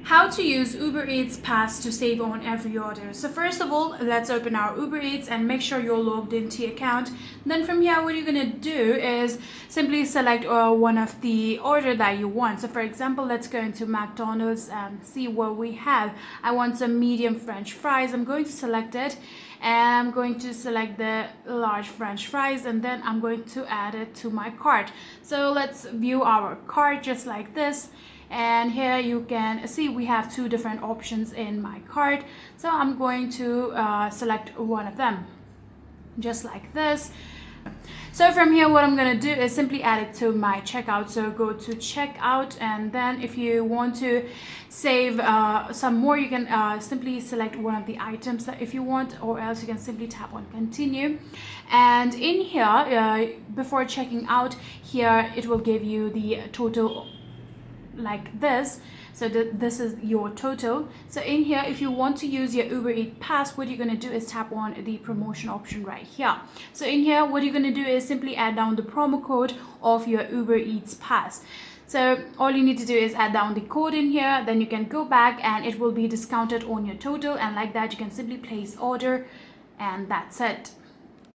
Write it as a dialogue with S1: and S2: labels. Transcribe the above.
S1: How to use Uber Eats Pass to save on every order. So first of all, let's open our Uber Eats and make sure you're logged into your account. Then from here, what you're gonna do is simply select one of the order that you want. So for example, let's go into McDonald's and see what we have. I want some medium French fries. I'm going to select it and I'm going to select the large French fries, and then I'm going to add it to my cart. So let's view our cart just like this. And here you can see we have two different options in my cart. So I'm going to select one of them just like this. So from here, what I'm going to do is simply add it to my checkout. So go to checkout, and then if you want to save some more, you can simply select one of the items that if you want, or else you can simply tap on continue. And in here, before checking out, here it will give you the total like this. So this is your total. So in here, if you want to use your Uber Eats Pass, what you're going to do is tap on the promotion option right here. So in here, what you're going to do is simply add down the promo code of your Uber Eats Pass. So all you need to do is add down the code in here, then you can go back and it will be discounted on your total, and like that you can simply place order, and that's it.